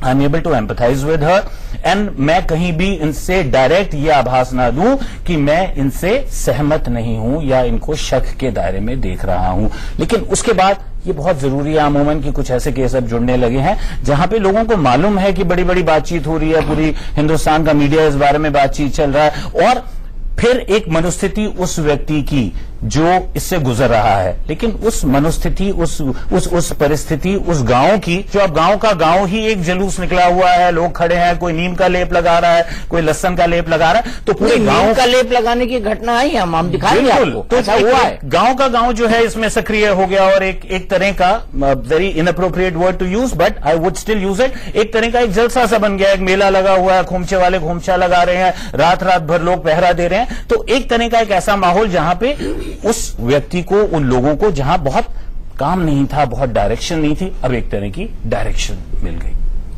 I am able to empathise with her, and मैं कहीं भी इनसे डायरेक्ट ये आभास ना दूं कि मैं इनसे सहमत नहीं हूं या इनको शक के दायरे में देख रहा हूं। लेकिन उसके बाद ये बहुत जरूरी है अमूमन कि कुछ ऐसे केस अब जुड़ने लगे हैं जहां पे लोगों को मालूम है कि बड़ी बड़ी बातचीत हो रही है, पूरी हिंदुस्तान का मीडिया इस बारे में बातचीत चल रहा है, और फिर एक मनोस्थिति उस व्यक्ति की जो इससे गुजर रहा है, लेकिन उस मनोस्थिति, उस परिस्थिति, उस गांव की, जो अब गांव का गांव ही एक जुलूस निकला हुआ है, लोग खड़े हैं, कोई नीम का लेप लगा रहा है, कोई लहसन का लेप लगा रहा है, तो पूरे गांव का लेप लगाने की घटना आई, हम दिखाएंगे आपको, तो ऐसा हुआ है। गांव का गांव जो है इसमें सक्रिय हो गया और एक तरह का very inappropriate word to use, but I would still use it, एक तरह का एक जलसा सा बन गया, एक मेला लगा हुआ है, खोमचे वाले खोमचा लगा रहे हैं, रात रात भर लोग पहरा दे रहे हैं। तो एक तरह का एक ऐसा माहौल जहां पे उस व्यक्ति को, उन लोगों को जहां बहुत काम नहीं था, बहुत डायरेक्शन नहीं थी, अब एक तरह की डायरेक्शन मिल गई।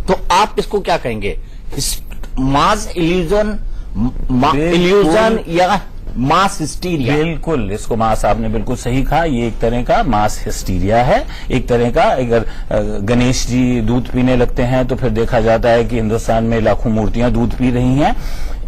तो आप इसको क्या कहेंगे, मास इल्यूजन या मास हिस्टीरिया? बिल्कुल, इसको मास, आपने बिल्कुल सही कहा, ये एक तरह का मास हिस्टीरिया है। एक तरह का, अगर गणेश जी दूध पीने लगते हैं तो फिर देखा जाता है कि हिंदुस्तान में लाखों मूर्तियां दूध पी रही हैं।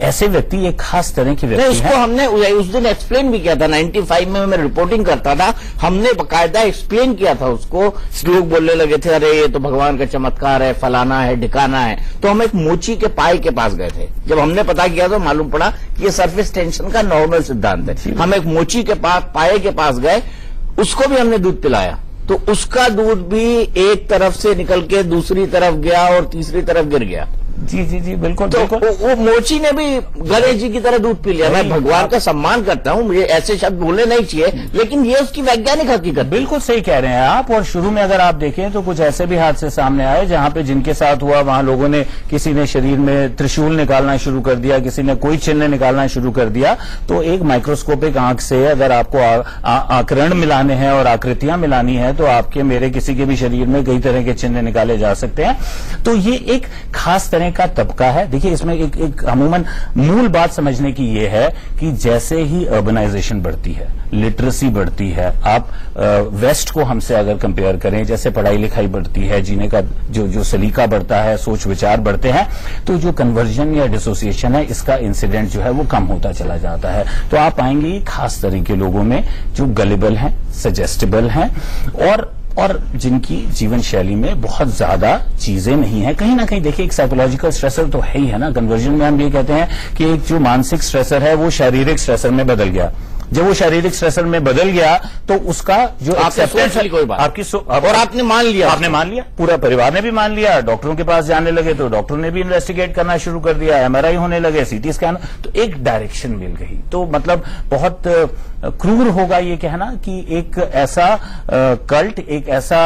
ऐसे व्यक्ति एक खास तरह के व्यक्ति हैं। उसको हमने उस दिन एक्सप्लेन भी किया था, 95 में मैं रिपोर्टिंग करता था, हमने बकायदा एक्सप्लेन किया था उसको। लोग बोलने लगे थे अरे ये तो भगवान का चमत्कार है, फलाना है, ढिकाना है। तो हम एक मोची के पाए के पास गए थे, जब हमने पता किया तो मालूम पड़ा कि ये सरफेस टेंशन का नॉर्मल सिद्धांत है। हम एक मोची के पास, पाए के पास गए, उसको भी हमने दूध पिलाया, तो उसका दूध भी एक तरफ से निकल के दूसरी तरफ गया और तीसरी तरफ गिर गया। जी जी जी, बिल्कुल। तो वो मोची ने भी गणेश जी की तरह दूध पी लिया। मैं भगवान का सम्मान करता हूँ, मुझे ऐसे शब्द बोलने नहीं चाहिए, लेकिन ये उसकी वैज्ञानिक हकीकत। बिल्कुल सही कह रहे हैं आप। और शुरू में अगर आप देखें तो कुछ ऐसे भी हादसे सामने आए जहां पे जिनके साथ हुआ वहां लोगों ने, किसी ने शरीर में त्रिशूल निकालना शुरू कर दिया, किसी ने कोई चिन्ह निकालना शुरू कर दिया। तो एक माइक्रोस्कोपिक आंख से अगर आपको आकरण मिलाने हैं और आकृतियां मिलानी है तो आपके, मेरे, किसी के भी शरीर में कई तरह के चिन्ह निकाले जा सकते हैं। तो ये एक खास तरह का तबका है। देखिए, इसमें एक अमूमन मूल बात समझने की ये है कि जैसे ही अर्बनाइजेशन बढ़ती है, लिटरेसी बढ़ती है, आप वेस्ट को हमसे अगर कंपेयर करें, जैसे पढ़ाई लिखाई बढ़ती है, जीने का जो सलीका बढ़ता है, सोच विचार बढ़ते हैं, तो जो कन्वर्जन या डिसोसिएशन है, इसका इंसिडेंट जो है वो कम होता चला जाता है। तो आप पाएंगे खास तरह के लोगों में जो गलिबल हैं, सजेस्टेबल हैं और जिनकी जीवन शैली में बहुत ज्यादा चीजें नहीं है। कहीं ना कहीं देखिए, एक साइकोलॉजिकल स्ट्रेसर तो है ही है ना। कन्वर्जन में हम ये कहते हैं कि एक जो मानसिक स्ट्रेसर है वो शारीरिक स्ट्रेसर में बदल गया। जब वो शारीरिक स्ट्रेसर में बदल गया तो उसका जो एक्सेप्टेंस है, कोई बात आपकी और आपने मान लिया, आपने मान लिया, पूरा परिवार ने भी मान लिया, डॉक्टरों के पास जाने लगे तो डॉक्टरों ने भी इन्वेस्टिगेट करना शुरू कर दिया, एमआरआई होने लगे, सीटी स्कैन, तो एक डायरेक्शन मिल गई। तो मतलब बहुत क्रूर होगा ये कहना कि एक ऐसा कल्ट, एक ऐसा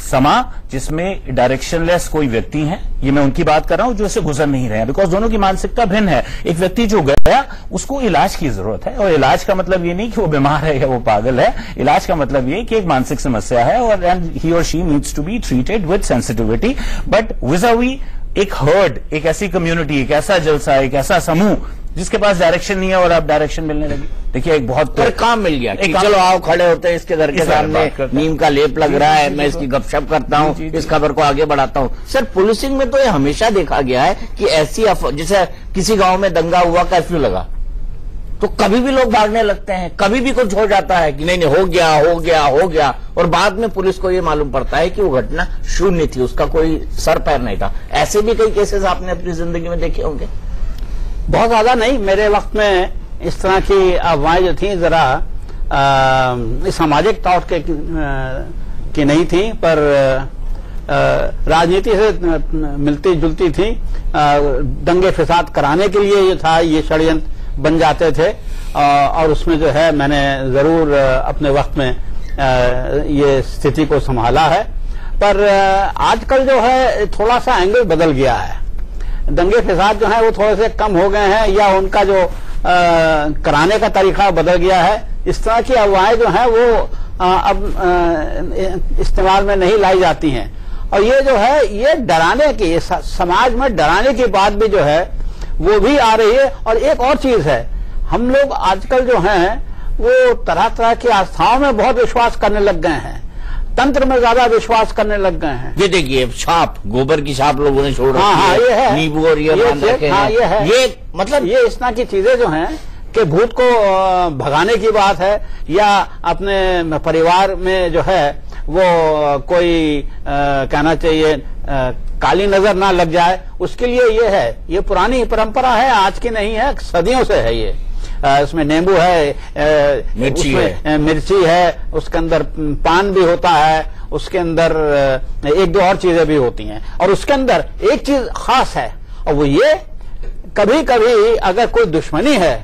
समा जिसमें डायरेक्शनलेस कोई व्यक्ति है, ये मैं उनकी बात कर रहा हूं जो इससे गुजर नहीं रहे हैं, बिकॉज दोनों की मानसिकता भिन्न है। एक व्यक्ति जो गया उसको इलाज की जरूरत है, और इलाज का मतलब ये नहीं कि वो बीमार है या वो पागल है, इलाज का मतलब ये कि एक मानसिक समस्या है और ही और she needs to be treated with sensitivity. But vis a vis एक हर्ड, एक ऐसी कम्युनिटी, एक ऐसा जलसा, एक ऐसा समूह जिसके पास डायरेक्शन नहीं है और अब डायरेक्शन मिलने लगी। देखिए एक बहुत काम मिल गया, चलो आओ खड़े होते हैं इसके घर के सामने, नीम का लेप लग रहा है, मैं इसकी गपशप करता हूँ, इस खबर को आगे बढ़ाता हूँ। सर पुलिसिंग में तो ये हमेशा देखा गया है कि ऐसी जैसे किसी गांव में दंगा हुआ, कर्फ्यू लगा, तो कभी भी लोग भागने लगते हैं, कभी भी कुछ हो जाता है कि नहीं हो गया हो गया हो गया, और बाद में पुलिस को ये मालूम पड़ता है कि वो घटना शून्य थी, उसका कोई सर पैर नहीं था। ऐसे भी कई केसेस आपने अपनी जिंदगी में देखे होंगे। बहुत ज्यादा नहीं, मेरे वक्त में इस तरह की अफवाहें जो थी जरा सामाजिक तौर की नहीं थी, पर राजनीति से मिलती जुलती थी। दंगे फसाद कराने के लिए ये था, ये षड्यंत्र बन जाते थे, और उसमें जो है मैंने जरूर अपने वक्त में ये स्थिति को संभाला है। पर आजकल जो है थोड़ा सा एंगल बदल गया है, दंगे फसाद जो है वो थोड़े से कम हो गए हैं, या उनका जो कराने का तरीका बदल गया है। इस तरह की अफवाहें जो है वो अब इस्तेमाल में नहीं लाई जाती हैं, और ये जो है ये डराने की, समाज में डराने की बात भी जो है वो भी आ रही है। और एक और चीज है, हम लोग आजकल जो हैं वो तरह तरह की आस्थाओं में बहुत विश्वास करने लग गए हैं, तंत्र में ज्यादा विश्वास करने लग गए हैं। ये देखिए छाप, गोबर की छाप लोगों ने छोड़ रखी हाँ, ये है, नींबू और ये है, ये मतलब ये इस तरह की चीजें जो हैं कि भूत को भगाने की बात है, या अपने परिवार में जो है वो कोई कहना चाहिए काली नजर ना लग जाए, उसके लिए ये है, ये पुरानी परंपरा है, आज की नहीं है, सदियों से है ये। इसमें नींबू है, मिर्ची है, उसके अंदर पान भी होता है, उसके अंदर एक दो और चीजें भी होती हैं, और उसके अंदर एक चीज खास है, और वो ये कभी कभी अगर कोई दुश्मनी है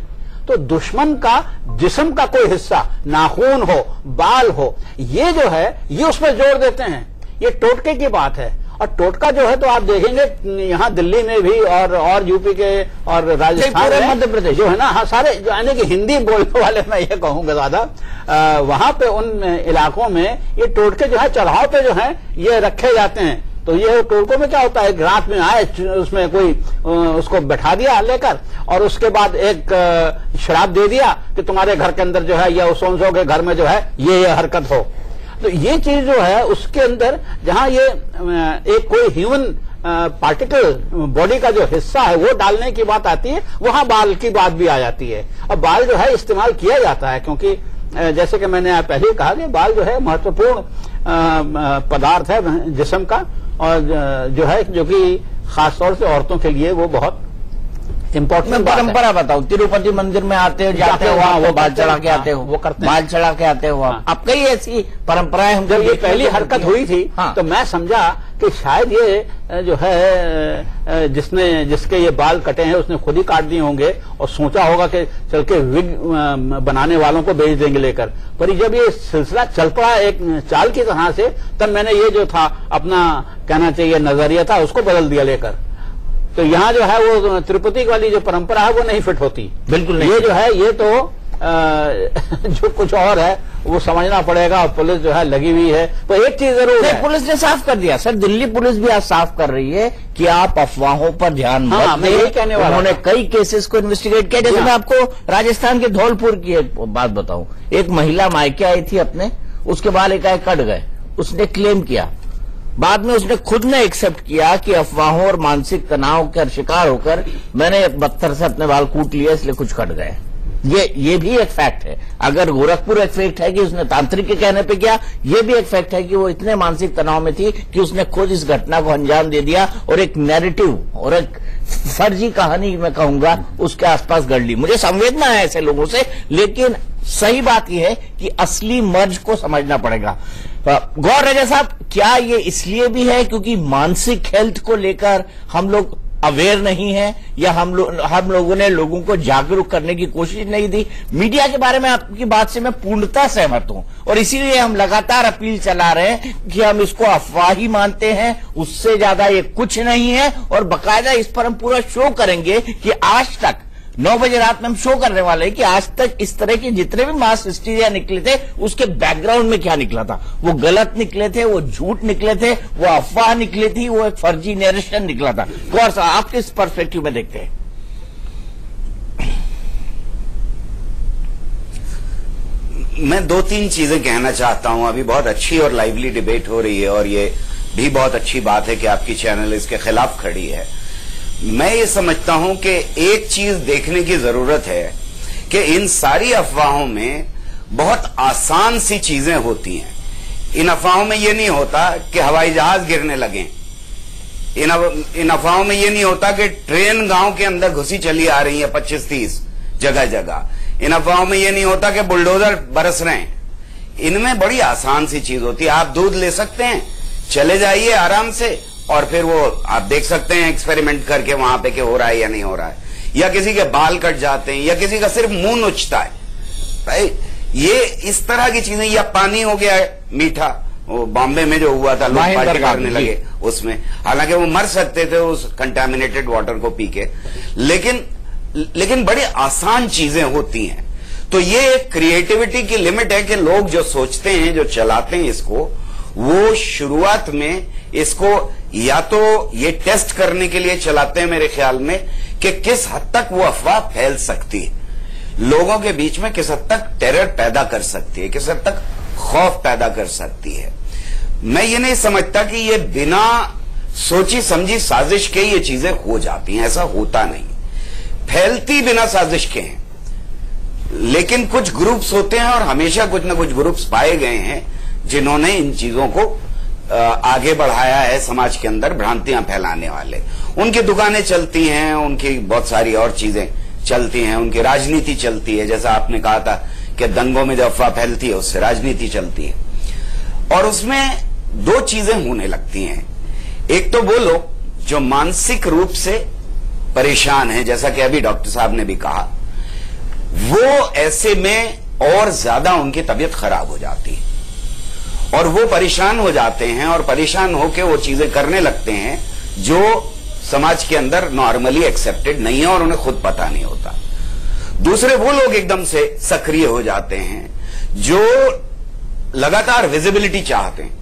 तो दुश्मन का जिस्म का कोई हिस्सा, नाखून हो, बाल हो, ये जो है ये उसमें जोड़ देते हैं। ये टोटके की बात है, और टोटका जो है तो आप देखेंगे यहाँ दिल्ली में भी और यूपी के और राजस्थान में, मध्य प्रदेश जो है ना, हाँ सारे जो यानी कि हिंदी बोलने वाले मैं ये कहूंगा ज्यादा, वहां पे उन इलाकों में ये टोटके जो है चढ़ाव पे जो है ये रखे जाते हैं। तो ये टोटकों में क्या होता है, रात में आए, उसमें कोई उसको बैठा दिया लेकर, और उसके बाद एक शराब दे दिया कि तुम्हारे घर के अंदर जो है या उस के घर में जो है ये हरकत हो। तो ये चीज जो है उसके अंदर जहां ये एक कोई ह्यूमन पार्टिकल बॉडी का जो हिस्सा है वो डालने की बात आती है, वहां बाल की बात भी आ जाती है। और बाल जो है इस्तेमाल किया जाता है, क्योंकि जैसे कि मैंने पहले कहा कि बाल जो है महत्वपूर्ण पदार्थ है जिस्म का, और जो है जो कि खासतौर से औरतों के लिए वो बहुत इम्पोर्टेंट परंपरा बताओ। तिरुपति मंदिर में आते हो, जाते हो, वहाँ वो बाल चढ़ा के आते हो, वो करते हैं, बाल चढ़ा के आते हो। अब कई ऐसी परंपराएं हम जब ये पहली हरकत हुई थी तो मैं समझा कि शायद ये जो है जिसके ये बाल कटे हैं उसने खुद ही काट दिए होंगे, और सोचा होगा कि चल के विग बनाने वालों को बेच देंगे लेकर। पर जब ये सिलसिला चल पड़ा एक चाल की तरह से, तब मैंने ये जो था अपना कहना चाहिए नजरिया था उसको बदल दिया लेकर। तो यहाँ जो है वो तिरुपति वाली जो परंपरा है वो नहीं फिट होती, बिल्कुल नहीं। ये जो है ये तो जो कुछ और है वो समझना पड़ेगा, और पुलिस जो है लगी हुई है। तो एक चीज जरूर है, पुलिस ने साफ कर दिया सर, दिल्ली पुलिस भी आज साफ कर रही है कि आप अफवाहों पर ध्यान मत दें। यही कहने वाला, उन्होंने कई केसेस को इन्वेस्टिगेट किया। जैसे मैं आपको राजस्थान के धौलपुर की एक बात बताऊं, एक महिला मायके आई थी अपने, उसके बाल एकाएक कट गए, उसने क्लेम किया, बाद में उसने खुद ने एक्सेप्ट किया कि अफवाहों और मानसिक तनाव का शिकार होकर मैंने पत्थर से अपने बाल कूट लिए इसलिए कुछ कट गए। ये भी एक फैक्ट है। अगर गोरखपुर एक फैक्ट है कि उसने तांत्रिक के कहने पे किया, ये भी एक फैक्ट है कि वो इतने मानसिक तनाव में थी कि उसने खुद इस घटना को अंजाम दे दिया, और एक नैरेटिव और एक फर्जी कहानी मैं कहूंगा उसके आसपास गढ़ ली। मुझे संवेदना है ऐसे लोगों से, लेकिन सही बात यह है कि असली मर्ज को समझना पड़ेगा। गौर रजा साहब, क्या ये इसलिए भी है क्योंकि मानसिक हेल्थ को लेकर हम लोग अवेयर नहीं है, या हम लोगों ने लोगों को जागरूक करने की कोशिश नहीं दी? मीडिया के बारे में आपकी बात से मैं पूर्णतः सहमत हूं, और इसीलिए हम लगातार अपील चला रहे हैं कि हम इसको अफवाह ही मानते हैं, उससे ज्यादा ये कुछ नहीं है। और बाकायदा इस पर हम पूरा शो करेंगे कि आज तक 9 बजे रात में हम शो करने वाले हैं कि आज तक इस तरह के जितने भी मास हिस्टीरिया निकले थे उसके बैकग्राउंड में क्या निकला था। वो गलत निकले थे, वो झूठ निकले थे, वो अफवाह निकली थी, वो एक फर्जी नरेशन निकला था। गौर साहब, आप किस पर्सपेक्टिव में देखते हैं? मैं 2-3 चीजें कहना चाहता हूं। अभी बहुत अच्छी और लाइवली डिबेट हो रही है, और ये भी बहुत अच्छी बात है कि आपकी चैनल इसके खिलाफ खड़ी है। मैं ये समझता हूं कि एक चीज देखने की जरूरत है कि इन सारी अफवाहों में बहुत आसान सी चीजें होती हैं। इन अफवाहों में ये नहीं होता कि हवाई जहाज गिरने लगे, इन अफवाहों में ये नहीं होता कि ट्रेन गांव के अंदर घुसी चली आ रही है 25-30 जगह जगह। इन अफवाहों में ये नहीं होता कि बुलडोजर बरस रहे हैं। इनमें बड़ी आसान सी चीज होती है। आप दूध ले सकते हैं, चले जाइए आराम से, और फिर वो आप देख सकते हैं एक्सपेरिमेंट करके वहां पे कि हो रहा है या नहीं हो रहा है। या किसी के बाल कट जाते हैं, या किसी का सिर्फ मुंह नुचता है भाई, ये इस तरह की चीजें। या पानी हो गया है मीठा, वो बॉम्बे में जो हुआ था, लोग पार्टी करने लगे उसमें, हालांकि वो मर सकते थे उस कंटामिनेटेड वाटर को पी के, लेकिन बड़ी आसान चीजें होती हैं। तो ये एक क्रिएटिविटी की लिमिट है कि लोग जो सोचते हैं, जो चलाते हैं इसको, वो शुरुआत में इसको या तो ये टेस्ट करने के लिए चलाते हैं मेरे ख्याल में कि किस हद तक वो अफवाह फैल सकती है, लोगों के बीच में किस हद तक टेरर पैदा कर सकती है, किस हद तक खौफ पैदा कर सकती है। मैं ये नहीं समझता कि ये बिना सोची समझी साजिश के ये चीजें हो जाती हैं, ऐसा होता नहीं। फैलती बिना साजिश के हैं, लेकिन कुछ ग्रुप्स होते हैं, और हमेशा कुछ ना कुछ ग्रुप्स पाए गए हैं जिन्होंने इन चीजों को आगे बढ़ाया है समाज के अंदर, भ्रांतियां फैलाने वाले। उनकी दुकानें चलती हैं, उनकी बहुत सारी और चीजें चलती हैं, उनकी राजनीति चलती है। जैसा आपने कहा था कि दंगों में जो अफवाह फैलती है उससे राजनीति चलती है, और उसमें 2 चीजें होने लगती हैं। एक तो वो लोग जो मानसिक रूप से परेशान हैं, जैसा कि अभी डॉक्टर साहब ने भी कहा, वो ऐसे में और ज्यादा उनकी तबीयत खराब हो जाती है, और वो परेशान हो जाते हैं, और परेशान होकर वो चीजें करने लगते हैं जो समाज के अंदर नॉर्मली एक्सेप्टेड नहीं है, और उन्हें खुद पता नहीं होता। दूसरे वो लोग एकदम से सक्रिय हो जाते हैं जो लगातार विजिबिलिटी चाहते हैं।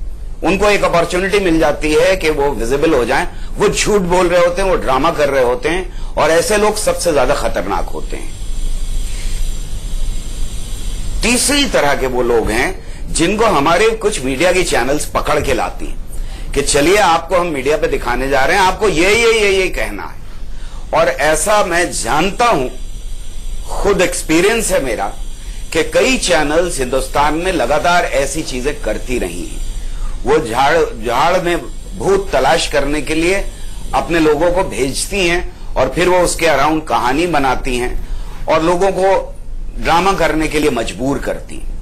उनको एक अपॉर्चुनिटी मिल जाती है कि वो विजिबल हो जाएं, वो झूठ बोल रहे होते हैं, वो ड्रामा कर रहे होते हैं, और ऐसे लोग सबसे ज्यादा खतरनाक होते हैं। तीसरी तरह के वो लोग हैं जिनको हमारे कुछ मीडिया की चैनल्स पकड़ के लाती हैं कि चलिए आपको हम मीडिया पे दिखाने जा रहे हैं, आपको ये कहना है। और ऐसा मैं जानता हूं, खुद एक्सपीरियंस है मेरा, कि कई चैनल्स हिंदुस्तान में लगातार ऐसी चीजें करती रही हैं। वो झाड़ में भूत तलाश करने के लिए अपने लोगों को भेजती हैं, और फिर वो उसके अराउंड कहानी बनाती हैं, और लोगों को ड्रामा करने के लिए मजबूर करती हैं।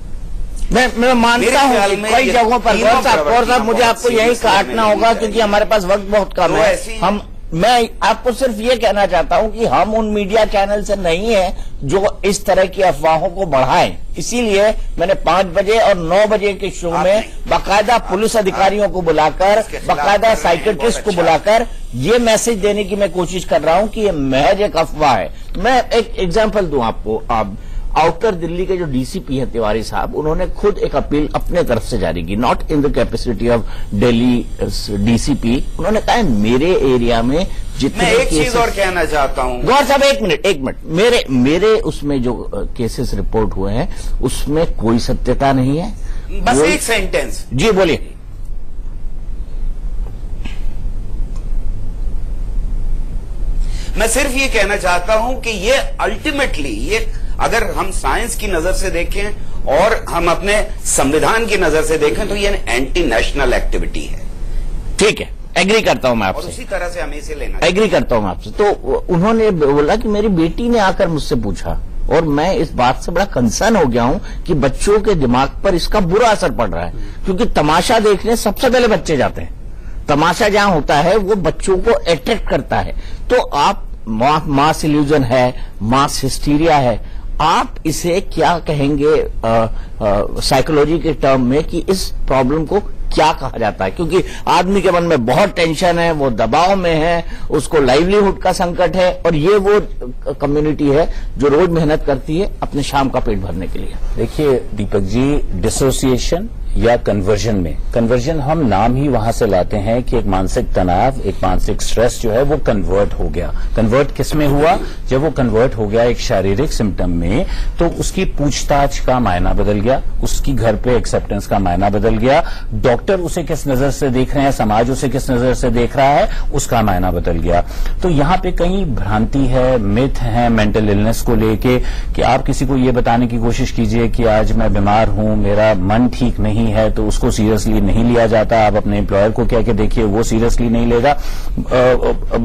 मैं मानता हूं कि कई जगहों पर साहब मुझे आपको यही काटना होगा क्योंकि हमारे पास वक्त बहुत कम है। मैं आपको सिर्फ ये कहना चाहता हूं कि हम उन मीडिया चैनल से नहीं है जो इस तरह की अफवाहों को बढ़ाएं। इसीलिए मैंने 5 बजे और 9 बजे के शो में बाकायदा पुलिस अधिकारियों को बुलाकर, बाकायदा साइकेट्रिस्ट को बुलाकर ये मैसेज देने की मैं कोशिश कर रहा हूं कि ये महज एक अफवाह है। मैं एक एग्जाम्पल दूं आपको। आउटर दिल्ली के जो डीसीपी है तिवारी साहब, उन्होंने खुद एक अपील अपने तरफ से जारी की, not in the capacity of Delhi DCP. उन्होंने कहा मेरे एरिया में जितने मैं एक चीज और कहना चाहता हूं। गौर साहब एक मिनट, मेरे उसमें जो केसेस रिपोर्ट हुए हैं उसमें कोई सत्यता नहीं है। बस एक सेंटेंस। जी बोलिए। मैं सिर्फ ये कहना चाहता हूं कि ये अल्टीमेटली, ये अगर हम साइंस की नजर से देखें और हम अपने संविधान की नजर से देखें तो ये एंटी नेशनल एक्टिविटी है। ठीक है, एग्री करता हूं मैं और आपसे, उसी तरह से हमें इसे लेना एग्री करता हूं मैं आपसे। तो उन्होंने बोला कि मेरी बेटी ने आकर मुझसे पूछा, और मैं इस बात से बड़ा कंसर्न हो गया हूं कि बच्चों के दिमाग पर इसका बुरा असर पड़ रहा है, क्योंकि तमाशा देखने सबसे पहले बच्चे जाते हैं। तमाशा जहां होता है वो बच्चों को अट्रैक्ट करता है। तो आप मास इल्यूजन है, मास हिस्टीरिया है, आप इसे क्या कहेंगे साइकोलॉजी के टर्म में कि इस प्रॉब्लम को क्या कहा जाता है? क्योंकि आदमी के मन में बहुत टेंशन है, वो दबाव में है, उसको लाइवलीहुड का संकट है, और ये वो कम्युनिटी है जो रोज मेहनत करती है अपने शाम का पेट भरने के लिए। देखिए दीपक जी, डिसोसिएशन या कन्वर्जन हम नाम ही वहां से लाते हैं कि एक मानसिक तनाव, एक मानसिक स्ट्रेस जो है वो कन्वर्ट हो गया। कन्वर्ट किस में हुआ? जब वो कन्वर्ट हो गया एक शारीरिक सिम्टम में, तो उसकी पूछताछ का मायना बदल गया, उसकी घर पे एक्सेप्टेंस का मायना बदल गया, डॉक्टर उसे किस नजर से देख रहे हैं, समाज उसे किस नजर से देख रहा है, उसका मायना बदल गया। तो यहां पे कहीं भ्रांति है, मिथ है मेंटल इलनेस को लेके, कि आप किसी को ये बताने की कोशिश कीजिए कि आज मैं बीमार हूं, मेरा मन ठीक नहीं है, तो उसको सीरियसली नहीं लिया जाता। आप अपने एम्प्लॉयर को कह के देखिए, वो सीरियसली नहीं लेगा।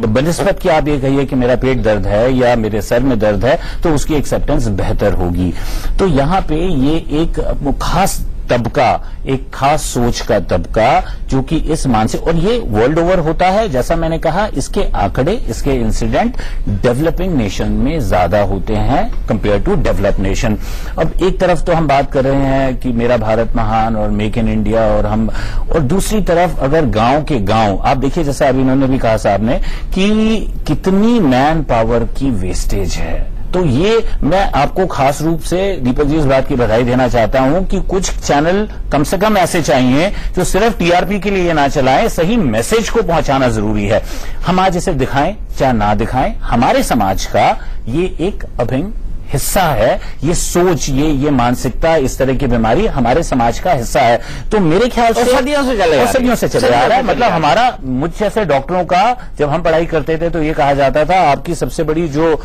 बनिस्बत कि आप ये कहिए कि मेरा पेट दर्द है या मेरे सर में दर्द है, तो उसकी एक्सेप्टेंस बेहतर होगी। तो यहां पे ये एक खास तबका, एक खास सोच का तबका जो कि इस मानसिक, और ये वर्ल्ड ओवर होता है। जैसा मैंने कहा, इसके आंकड़े, इसके इंसिडेंट डेवलपिंग नेशन में ज्यादा होते हैं कंपेयर टू डेवलप नेशन। अब एक तरफ तो हम बात कर रहे हैं कि मेरा भारत महान और मेक इन इंडिया, और दूसरी तरफ अगर गांव के गांव आप देखिए, जैसा अभी इन्होंने भी कहा साहब ने, कि कितनी मैन पावर की वेस्टेज है। तो ये मैं आपको खास रूप से दीपक जी इस बात की बधाई देना चाहता हूं कि कुछ चैनल कम से कम ऐसे चाहिए जो सिर्फ टीआरपी के लिए ना चलाएं, सही मैसेज को पहुंचाना जरूरी है। हम आज इसे दिखाएं चाहे ना दिखाएं, हमारे समाज का ये एक अभिन्न हिस्सा है। ये सोच, ये मानसिकता, इस तरह की बीमारी हमारे समाज का हिस्सा है। तो मेरे ख्याल से सदियों से चले आ रहा है। मतलब हमारा, मुझ जैसे डॉक्टरों का जब हम पढ़ाई करते थे तो ये कहा जाता था आपकी सबसे बड़ी जो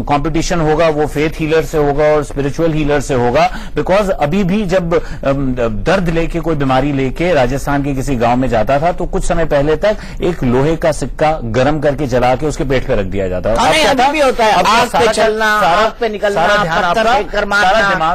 कंपटीशन होगा वो फेथ हीलर से होगा और स्पिरिचुअल हीलर से होगा। बिकॉज अभी भी जब दर्द लेके, कोई बीमारी लेके राजस्थान के किसी गांव में जाता था तो कुछ समय पहले तक एक लोहे का सिक्का गर्म करके जला के उसके पेट पे रख दिया जाता था। सारा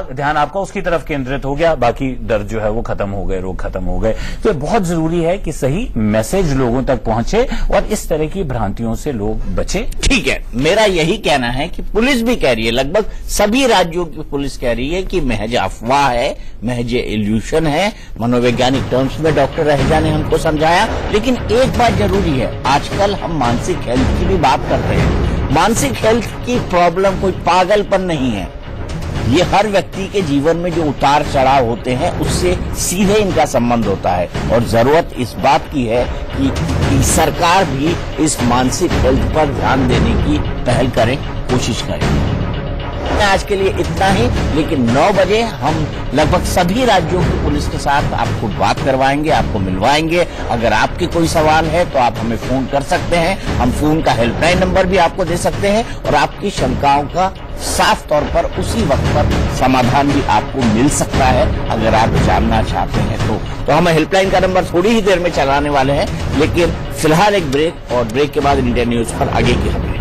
ध्यान आपका उसकी तरफ केंद्रित हो गया, बाकी दर्द जो है वो खत्म हो गए, रोग खत्म हो गए। तो बहुत जरूरी है कि सही मैसेज लोगों तक पहुंचे और इस तरह की भ्रांतियों से लोग बचे। ठीक है, मेरा यही कहना है कि पुलिस भी कह रही है, लगभग सभी राज्यों की पुलिस कह रही है कि महज अफवाह है, महज इल्यूशन है। मनोवैज्ञानिक टर्म्स में डॉक्टर रहेजा ने हमको समझाया। लेकिन एक बात जरूरी है, आजकल हम मानसिक हेल्थ की भी बात करते हैं। मानसिक हेल्थ की प्रॉब्लम कोई पागलपन नहीं है, ये हर व्यक्ति के जीवन में जो उतार चढ़ाव होते हैं उससे सीधे इनका संबंध होता है। और जरूरत इस बात की है कि सरकार भी इस मानसिक हेल्थ पर ध्यान देने की पहल करे, कोशिश करे। आज के लिए इतना ही, लेकिन 9 बजे हम लगभग सभी राज्यों की पुलिस के साथ आपको बात करवाएंगे, आपको मिलवाएंगे। अगर आपके कोई सवाल है तो आप हमें फोन कर सकते हैं, हम फोन का हेल्पलाइन नंबर भी आपको दे सकते हैं और आपकी शंकाओं का साफ तौर पर उसी वक्त पर समाधान भी आपको मिल सकता है अगर आप जानना चाहते हैं तो हम हेल्पलाइन का नंबर थोड़ी ही देर में चलाने वाले हैं। लेकिन फिलहाल एक ब्रेक, और ब्रेक के बाद इंडिया न्यूज पर आगे की खबरें।